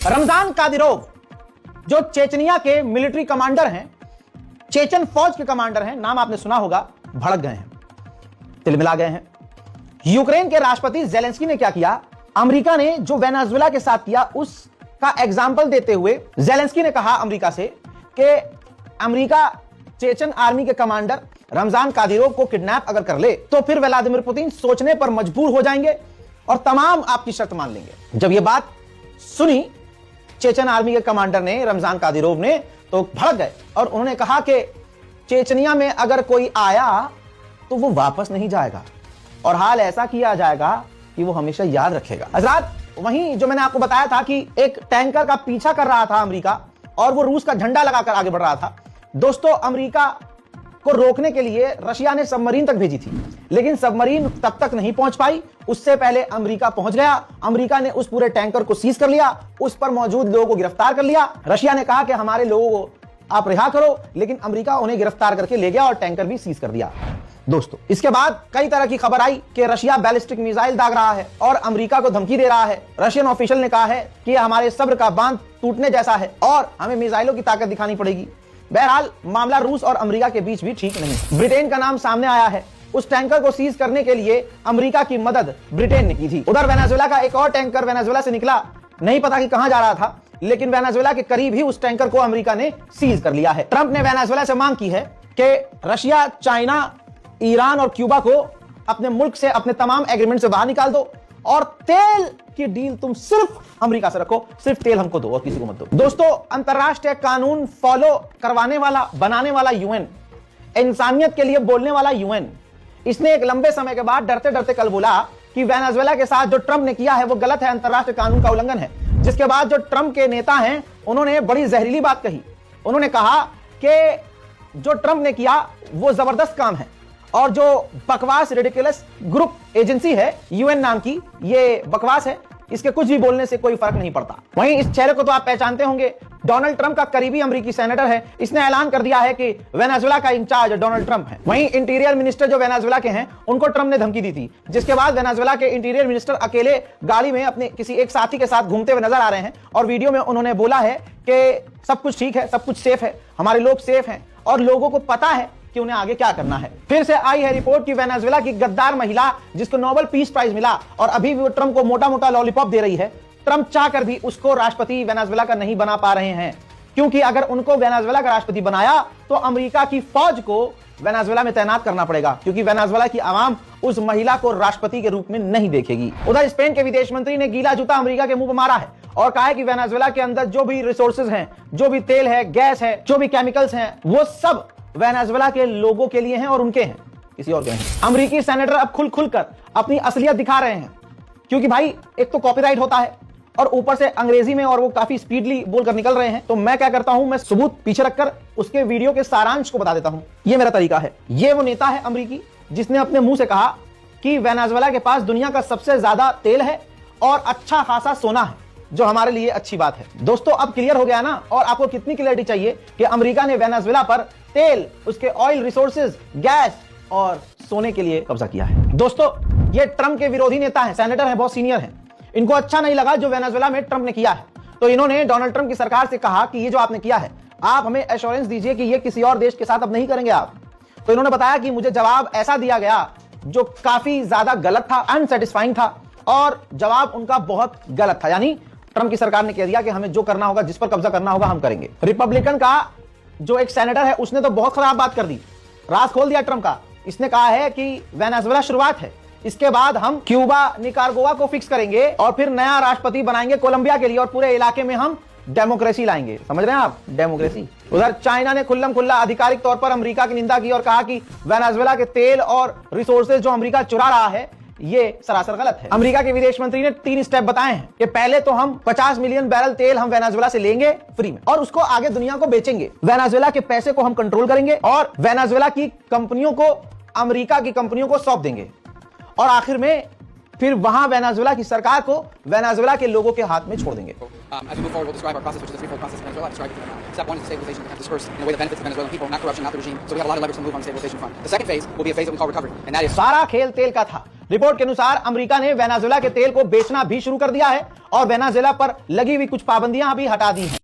Ramzan Kadyrov जो चेचनिया के military commander हैं, चेचन फौज के कमांडर हैं, नाम आपने सुना होगा, भड़क गए हैं, तिलमिला गए हैं। यूक्रेन के राष्ट्रपति जेलेंस्की ने क्या किया, अमेरिका ने जो वेनेजुएला के साथ किया उसका एग्जाम्पल देते हुए जेलेंस्की ने कहा अमेरिका से कि अमेरिका चेचन आर्मी के कमांडर रमजान कादिरोव को किडनैप अगर कर ले तो फिर व्लादिमीर पुतिन सोचने पर मजबूर हो जाएंगे और तमाम आपकी शर्त मान लेंगे। जब यह बात सुनी चेचन आर्मी के कमांडर ने, रमजान कादिरोव ने, तो भड़क गए और उन्होंने कहा कि चेचनिया में अगर कोई आया तो वो वापस नहीं जाएगा और हाल ऐसा किया जाएगा कि वो हमेशा याद रखेगा। हजरात, वहीं जो मैंने आपको बताया था कि एक टैंकर का पीछा कर रहा था अमेरिका और वो रूस का झंडा लगाकर आगे बढ़ रहा था। दोस्तों, अमेरिका को रोकने के लिए रशिया ने सबमरीन तक भेजी थी, लेकिन सबमरीन तब तक नहीं पहुंच पाई, उससे पहले अमेरिका पहुंच गया। अमेरिका ने उस पूरे टैंकर को सीज कर लिया, उस पर मौजूद लोगों को गिरफ्तार कर लिया। रशिया ने कहा कि हमारे लोगों को आप रिहा करो, लेकिन अमेरिका उन्हें गिरफ्तार करके ले गया और टैंकर भी सीज कर दिया। दोस्तों, इसके बाद कई तरह की खबर आई कि रशिया बैलिस्टिक मिसाइल दाग रहा है और अमेरिका को धमकी दे रहा है। रशियन ऑफिशियल ने कहा है कि हमारे सब्र का बांध टूटने जैसा है और हमें मिसाइलों की ताकत दिखानी पड़ेगी। बहरहाल, मामला रूस और अमेरिका के बीच भी ठीक नहीं। ब्रिटेन का नाम सामने आया है। उस टैंकर को सीज करने के लिए अमेरिका की मदद ब्रिटेन ने की थी। उधर वेनेजुएला का एक और टैंकर वेनेजुएला से निकला, नहीं पता कि कहां जा रहा था, लेकिन वेनेजुएला के करीब ही उस टैंकर को अमेरिका ने सीज कर लिया है। ट्रंप ने वेनेजुएला से मांग की है कि रशिया, चाइना, ईरान और क्यूबा को अपने मुल्क से, अपने तमाम एग्रीमेंट से बाहर निकाल दो और तेल की डील तुम सिर्फ अमेरिका से रखो, सिर्फ तेल हमको दो और किसी को मत दो। दोस्तों, अंतरराष्ट्रीय कानून फॉलो करवाने वाला, बनाने वाला यूएन, इंसानियत के लिए बोलने वाला यूएन, इसने एक लंबे समय के बाद डरते डरते कल बोला कि वेनेजुएला के साथ जो ट्रंप ने किया है वो गलत है, अंतरराष्ट्रीय कानून का उल्लंघन है। जिसके बाद जो ट्रंप के नेता हैं उन्होंने बड़ी जहरीली बात कही। उन्होंने कहा कि जो ट्रंप ने किया वो जबरदस्त काम है और जो बकवास रिडिकुलस ग्रुप एजेंसी है यूएन नाम की, ये बकवास है, इसके कुछ भी बोलने से कोई फर्क नहीं पड़ता। वहीं इस चेहरे को तो आप पहचानते होंगे, डोनाल्ड ट्रंप का करीबी अमेरिकी सेनेटर है। इसने ऐलान कर दिया है कि वेनेजुएला का इंचार्ज डोनाल्ड ट्रंप है। वहीं इंटीरियर मिनिस्टर जो वेनेजुएला के हैं उनको ट्रंप ने धमकी दी थी, जिसके बाद वेनेजुएला के इंटीरियर मिनिस्टर अकेले गाड़ी में अपने किसी एक साथी के साथ घूमते हुए नजर आ रहे हैं और वीडियो में उन्होंने बोला है कि सब कुछ ठीक है, सब कुछ सेफ है, हमारे लोग सेफ हैं और लोगों को पता है कि उन्हें आगे क्या करना है। फिर से आई है रिपोर्ट कि वेनेजुएला की गद्दार महिला, जिसको नोबेल पीस प्राइज मिला और अभी भी वो ट्रंप को मोटा मोटा लॉलीपॉप दे रही है, ट्रंप चाहकर भी उसको राष्ट्रपति वेनेजुएला का नहीं बना पा रहे हैं, क्योंकि अगर उनको वेनेजुएला का राष्ट्रपति बनाया तो अमेरिका की फौज को वेनेजुएला में तैनात करना पड़ेगा, क्योंकि वेनेजुएला की आवाम उस महिला को राष्ट्रपति के रूप में नहीं देखेगी। उधर स्पेन के विदेश मंत्री ने गीला जूता अमेरिका के मुंह पर मारा है और कहा है कि वेनेजुएला के अंदर जो भी रिसोर्सेज हैं, जो भी तेल है, गैस है, जो भी केमिकल्स हैं, वो सब वेनेजुएला के लोगों के लिए हैं और उनके हैं, किसी और के नहीं। अमेरिकी सेनेटर अब खुल खुलकर अपनी असलियत दिखा रहे हैं, क्योंकि भाई एक तो कॉपीराइट होता है और ऊपर से अंग्रेजी में, और वो काफी स्पीडली बोलकर निकल रहे हैं। तो मैं क्या करता हूं, मैं सबूत पीछे रखकर उसके वीडियो के सारांश को बता देता हूं। ये मेरा तरीका है। ये वो नेता है अमेरिकी जिसने अपने मुंह से कहा कि वेनेजुएला के पास दुनिया का सबसे ज्यादा तेल है और अच्छा खासा सोना है, जो हमारे लिए अच्छी बात है। दोस्तों, अब क्लियर हो गया ना? और आपको कितनी क्लियरिटी चाहिए कि अमेरिका ने वेनेजुएला पर तेल, उसके ऑयल रिसोर्सेज, गैस और सोने के लिए कब्जा किया है। दोस्तों, ये ट्रंप के विरोधी नेता हैं, सेनेटर हैं, बहुत सीनियर हैं। इनको अच्छा नहीं लगा जो वेनेजुएला में ट्रंप ने किया है, तो इन्होंने डोनाल्ड ट्रंप की सरकार से कहा कि ये जो आपने किया है, आप हमें एश्योरेंस दीजिए कि ये किसी और देश के साथ अब नहीं करेंगे आप। तो इन्होंने बताया कि मुझे जवाब ऐसा दिया गया जो काफी ज्यादा गलत था, अनसेटिस्फाइंग था, और जवाब उनका बहुत गलत था। यानी ट्रंप की सरकार ने कह दिया कि हमें जो करना होगा, जिस पर कब्जा करना होगा, हम करेंगे। रिपब्लिकन का जो एक सेनेटर है उसने तो बहुत खराब बात कर दी, राज खोल दिया ट्रंप का। इसने कहा है कि वेनेजुएला शुरुआत है, इसके बाद हम क्यूबा, निकारागुआ को फिक्स करेंगे और फिर नया राष्ट्रपति बनाएंगे कोलंबिया के लिए और पूरे इलाके में हम डेमोक्रेसी लाएंगे। समझ रहे हैं आप? डेमोक्रेसी। उधर चाइना ने खुल्लम खुल्ला आधिकारिक तौर पर अमेरिका की निंदा की और कहा कि वेनेजुएला के तेल और रिसोर्सेज जो अमेरिका चुरा रहा है, ये सरासर गलत है। अमेरिका के विदेश मंत्री ने 3 स्टेप बताए हैं कि पहले तो हम 50 मिलियन बैरल तेल हम वेनेजुएला से लेंगे फ्री में और उसको आगे दुनिया को बेचेंगे। वेनेजुएला के पैसे को हम कंट्रोल करेंगे और वेनेजुएला की कंपनियों को अमेरिका की कंपनियों को सौंप देंगे। और आखिर में फिर वहां वेनेजुएला की सरकार को वेनेजुएला के लोगों के हाथ में छोड़ देंगे। As we move forward, we'll describe our process, which is a threefold process in Venezuela. I've described it to you now. Step 1 is stabilization to have dispersed in a way that benefits the Venezuelan people, not corruption, not the regime. So we have a lot of leverage to move on the stabilization front. The second phase will be a phase that we call recovery, and that is सारा खेल तेल का था। Report के अनुसार America ने Venezuela के तेल को बेचना भी शुरू कर दिया है और वेनेजुएला पर लगी हुई कुछ पाबंदियां भी हटा दी हैं।